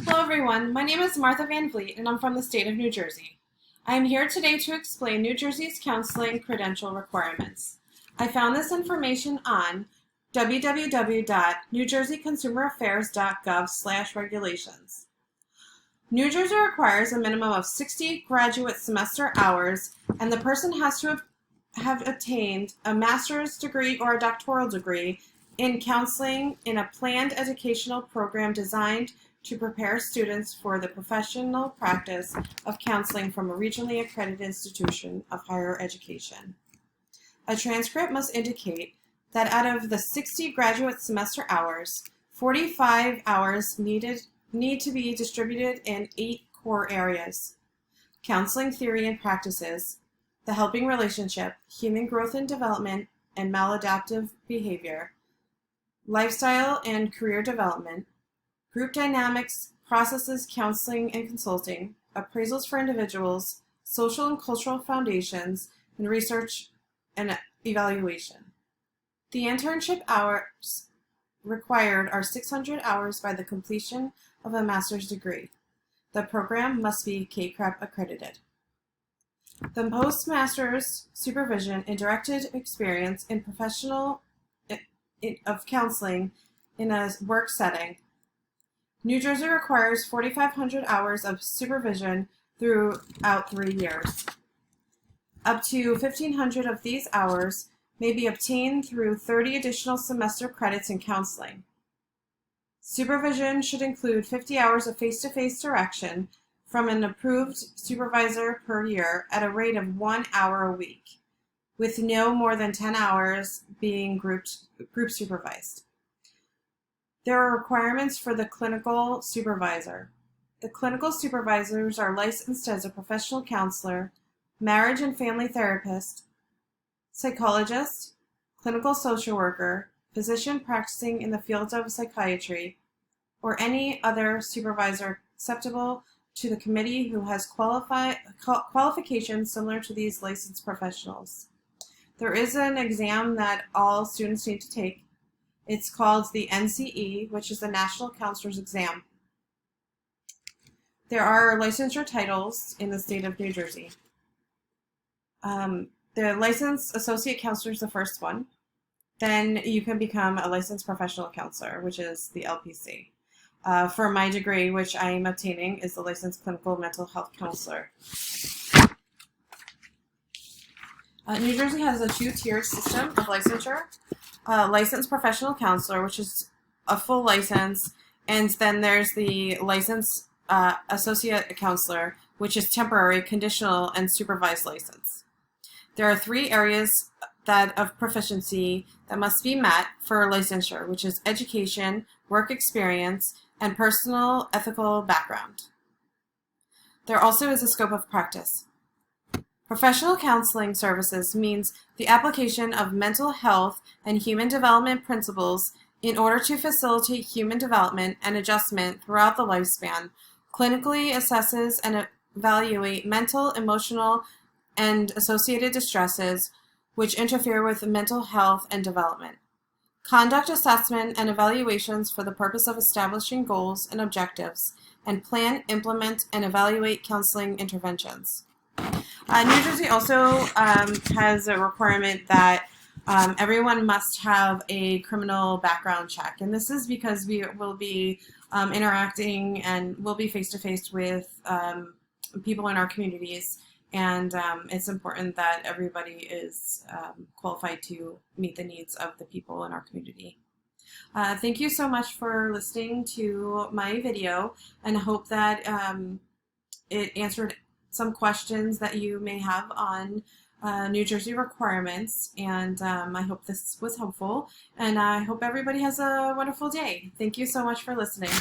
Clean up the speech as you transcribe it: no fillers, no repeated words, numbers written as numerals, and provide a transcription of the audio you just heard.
Hello everyone, my name is Martha Van Vliet and I'm from the state of New Jersey. I am here today to explain New Jersey's counseling credential requirements. I found this information on www.newjerseyconsumeraffairs.gov/regulations. New Jersey requires a minimum of 60 graduate semester hours, and the person has to have obtained a master's degree or a doctoral degree in counseling in a planned educational program designed to prepare students for the professional practice of counseling from a regionally accredited institution of higher education. A transcript must indicate that out of the 60 graduate semester hours, 45 hours need to be distributed in 8 core areas: counseling theory and practices, the helping relationship, human growth and development, and maladaptive behavior, lifestyle and career development, group dynamics, processes, counseling and consulting, appraisals for individuals, social and cultural foundations, and research and evaluation. The internship hours required are 600 hours by the completion of a master's degree. The program must be CACREP accredited. The postmaster's supervision and directed experience in professional of counseling in a work setting. New Jersey requires 4,500 hours of supervision throughout 3 years. Up to 1,500 of these hours may be obtained through 30 additional semester credits in counseling. Supervision should include 50 hours of face-to-face direction from an approved supervisor per year at a rate of 1 hour a week, with no more than 10 hours being group supervised. There are requirements for the clinical supervisor. The clinical supervisors are licensed as a professional counselor, marriage and family therapist, psychologist, clinical social worker, physician practicing in the fields of psychiatry, or any other supervisor acceptable to the committee who has qualifications similar to these licensed professionals. There is an exam that all students need to take. It's called the NCE, which is the National Counselor's Exam. There are licensure titles in the state of New Jersey. The licensed associate counselor is the first one. Then you can become a licensed professional counselor, which is the LPC. For my degree, which I am obtaining, is the licensed clinical mental health counselor. New Jersey has a 2-tiered system of licensure. Licensed professional counselor, which is a full license, and then there's the licensed associate counselor, which is temporary, conditional, and supervised license. There are 3 areas of proficiency that must be met for licensure, which is education, work experience, and personal ethical background. There also is a scope of practice. Professional counseling services means the application of mental health and human development principles in order to facilitate human development and adjustment throughout the lifespan, clinically assesses and evaluate mental, emotional, and associated distresses which interfere with mental health and development. Conduct assessment and evaluations for the purpose of establishing goals and objectives, and plan, implement, and evaluate counseling interventions. New Jersey also has a requirement that everyone must have a criminal background check, and this is because we will be interacting and will be face-to-face with people in our communities, and it's important that everybody is qualified to meet the needs of the people in our community. Thank you so much for listening to my video, and I hope that it answered some questions that you may have on New Jersey requirements, and I hope this was helpful, and I hope everybody has a wonderful day. Thank you so much for listening.